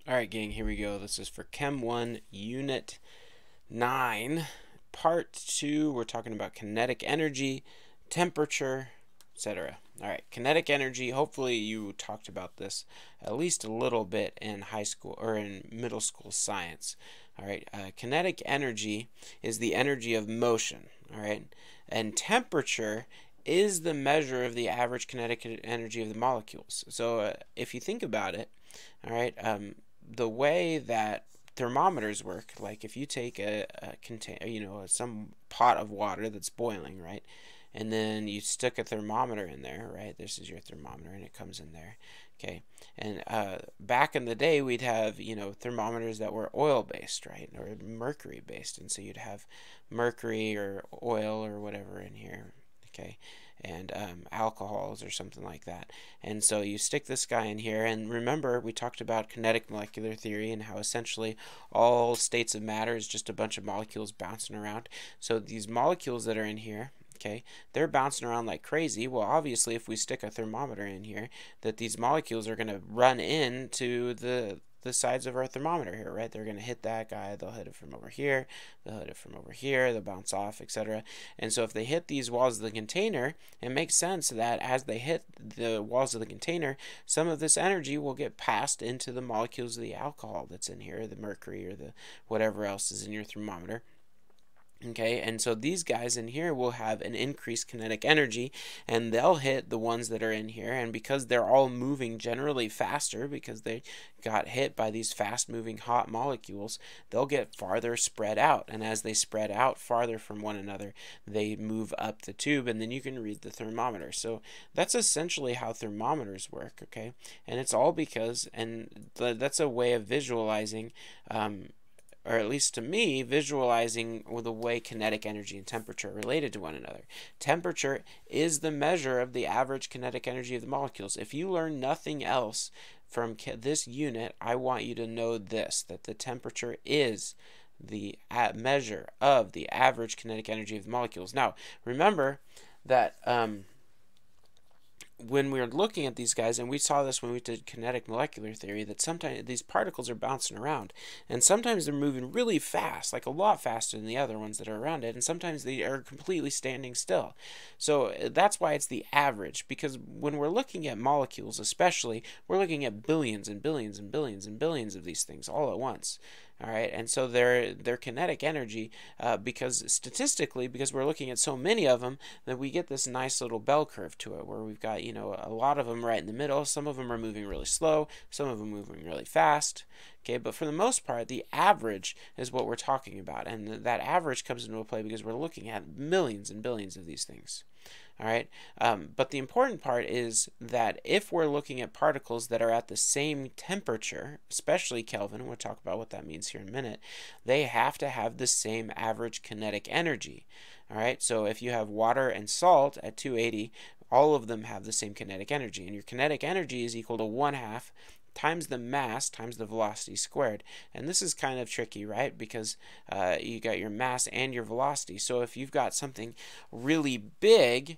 Alright gang, here we go. This is for Chem 1, Unit 9, Part 2. We're talking about kinetic energy, temperature, etc. Alright, kinetic energy, hopefully you talked about this at least a little bit in high school or in middle school science. Alright, kinetic energy is the energy of motion. Alright, and temperature is the measure of the average kinetic energy of the molecules. So if you think about it, alright, the way that thermometers work, like if you take a container, some pot of water that's boiling, right, and then you stick a thermometer in there, right, this is your thermometer and it comes in there, okay, and back in the day we'd have, thermometers that were oil based, right, or mercury based, and so you'd have mercury or oil or whatever in here, okay, and alcohols or something like that. And so you stick this guy in here, and remember we talked about kinetic molecular theory and how essentially all states of matter is just a bunch of molecules bouncing around. So these molecules that are in here, okay, they're bouncing around like crazy. Well, obviously if we stick a thermometer in here, that these molecules are going to run into the sides of our thermometer here, right? They're going to hit that guy, they'll hit it from over here, they'll hit it from over here, they'll bounce off, etc. And so if they hit these walls of the container, it makes sense that as they hit the walls of the container, some of this energy will get passed into the molecules of the alcohol that's in here, the mercury or the whatever else is in your thermometer. Okay, and so these guys in here will have an increased kinetic energy, and they'll hit the ones that are in here, and because they're all moving generally faster because they got hit by these fast moving hot molecules, they'll get farther spread out, and as they spread out farther from one another, they move up the tube, and then you can read the thermometer. So that's essentially how thermometers work, okay, and it's all because, and that's a way of visualizing or at least to me, visualizing the way kinetic energy and temperature are related to one another. Temperature is the measure of the average kinetic energy of the molecules. If you learn nothing else from this unit, I want you to know this, that the temperature is the measure of the average kinetic energy of the molecules. Now, remember that when we were looking at these guys, and we saw this when we did kinetic molecular theory, that sometimes these particles are bouncing around, and sometimes they're moving really fast, like a lot faster than the other ones that are around it, and sometimes they are completely standing still. So that's why it's the average, because when we're looking at molecules especially, we're looking at billions and billions and billions and billions of these things all at once. All right, and so their kinetic energy, because statistically, because we're looking at so many of them, that we get this nice little bell curve to it, where we've got a lot of them right in the middle. Some of them are moving really slow, some of them moving really fast. Okay, but for the most part, the average is what we're talking about, and that average comes into play because we're looking at millions and billions of these things. All right, but the important part is that if we're looking at particles that are at the same temperature, especially Kelvin, and we'll talk about what that means here in a minute, they have to have the same average kinetic energy. All right, so if you have water and salt at 280, all of them have the same kinetic energy, and your kinetic energy is equal to 1/2 times the mass times the velocity squared. And this is kind of tricky, right? Because you got your mass and your velocity. So if you've got something really big,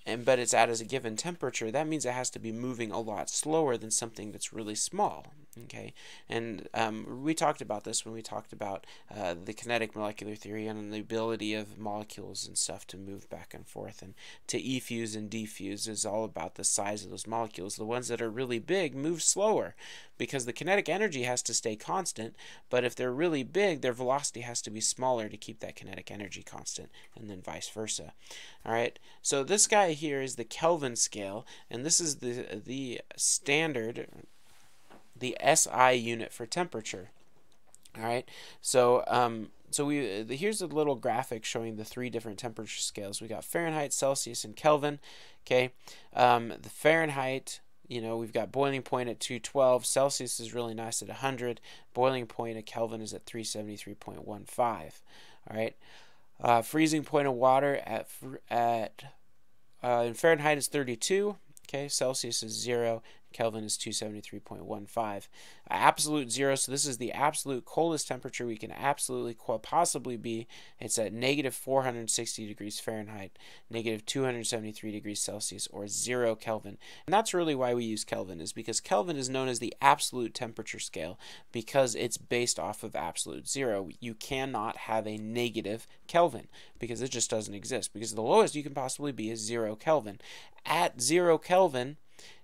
but it's at a given temperature, that means it has to be moving a lot slower than something that's really small. Okay, and we talked about this when we talked about the kinetic molecular theory and the ability of molecules and stuff to move back and forth, and to effuse and defuse is all about the size of those molecules. The ones that are really big move slower because the kinetic energy has to stay constant, but if they're really big, their velocity has to be smaller to keep that kinetic energy constant, and then vice versa. All right, so this guy here is the Kelvin scale, and this is the standard, the SI unit for temperature. All right, so here's a little graphic showing the 3 different temperature scales. We got Fahrenheit, Celsius, and Kelvin. Okay, the Fahrenheit, we've got boiling point at 212. Celsius is really nice at 100. Boiling point at Kelvin is at 373.15. All right, freezing point of water in Fahrenheit is 32. Okay, Celsius is 0, Kelvin is 273.15. Absolute zero, so this is the absolute coldest temperature we can absolutely possibly be. It's at negative 460 degrees Fahrenheit, negative 273 degrees Celsius, or 0 Kelvin. And that's really why we use Kelvin, is because Kelvin is known as the absolute temperature scale because it's based off of absolute zero. You cannot have a negative Kelvin because it just doesn't exist, because the lowest you can possibly be is 0 Kelvin. At 0 Kelvin,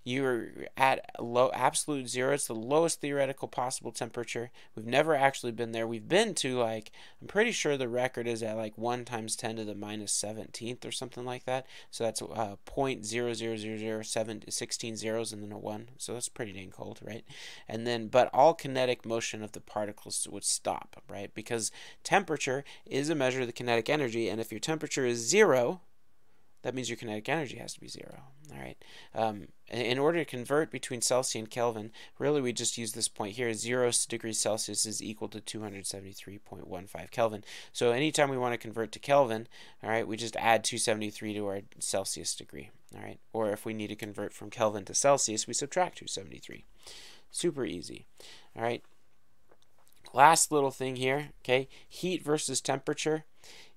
you're at absolute zero. It's the lowest theoretical possible temperature. We've never actually been there. We've been to, like, I'm pretty sure the record is at like 1 times 10 to the minus 17th or something like that. So that's 0.00007, 16 zeros and then a 1. So that's pretty dang cold, right? And then, but all kinetic motion of the particles would stop, right? Because temperature is a measure of the kinetic energy, and if your temperature is 0, that means your kinetic energy has to be 0. All right. In order to convert between Celsius and Kelvin, really we just use this point here. 0 degrees Celsius is equal to 273.15 Kelvin. So anytime we want to convert to Kelvin, all right, we just add 273 to our Celsius degree. All right. Or if we need to convert from Kelvin to Celsius, we subtract 273. Super easy. All right. Last little thing here, okay, heat versus temperature.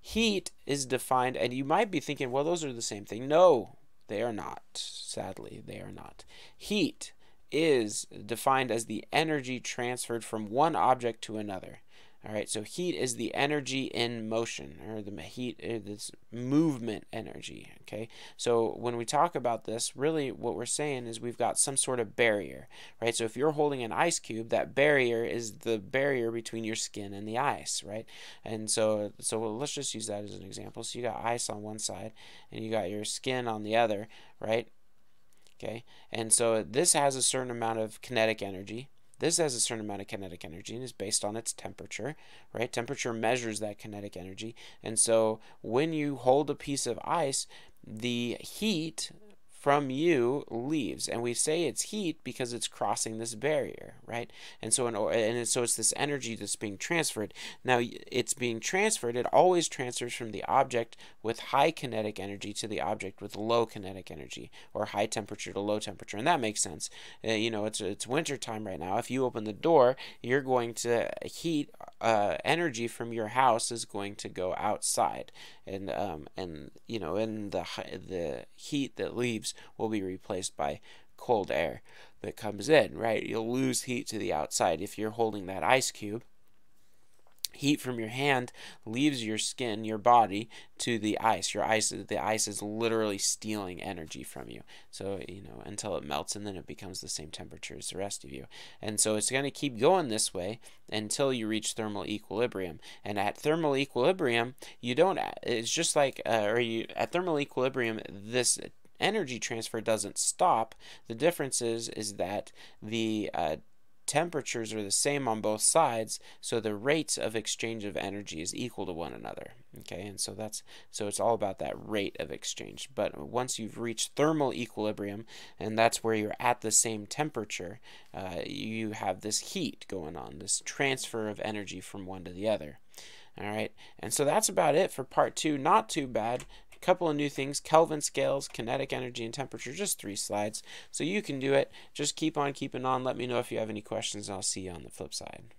Heat is defined, and you might be thinking, well, those are the same thing. No, they are not. Sadly, they are not. Heat is defined as the energy transferred from one object to another. All right, so heat is the energy in motion, or the heat, this movement energy, okay? So when we talk about this, really what we're saying is we've got some sort of barrier, right? So if you're holding an ice cube, that barrier is the barrier between your skin and the ice, right? And so let's just use that as an example. So you got ice on one side, and you got your skin on the other, right? Okay, and so this has a certain amount of kinetic energy. This has a certain amount of kinetic energy and is based on its temperature, right? Temperature measures that kinetic energy. And so when you hold a piece of ice, the heat from you leaves, and we say it's heat because it's crossing this barrier, right? And so so it's this energy that's being transferred. Now it's being transferred, it always transfers from the object with high kinetic energy to the object with low kinetic energy, or high temperature to low temperature, and that makes sense. You know, it's winter time right now. If you open the door, you're going to heat energy from your house is going to go outside, and you know, and the heat that leaves will be replaced by cold air that comes in, right? You'll lose heat to the outside. If you're holding that ice cube, heat from your hand leaves your skin, your body, to the ice. The ice is literally stealing energy from you. So, you know, until it melts, and then it becomes the same temperature as the rest of you. And so it's going to keep going this way until you reach thermal equilibrium. And at thermal equilibrium, you don't, it's just like, at thermal equilibrium, this energy transfer doesn't stop. The difference is that the temperatures are the same on both sides, so the rates of exchange of energy is equal to one another. Okay, and so it's all about that rate of exchange. But once you've reached thermal equilibrium, and that's where you're at the same temperature, you have this heat going on, this transfer of energy from one to the other. All right, and so that's about it for part 2. Not too bad. A couple of new things: Kelvin scales, kinetic energy, and temperature. Just 3 slides, so you can do it. Just keep on keeping on. Let me know if you have any questions, and I'll see you on the flip side.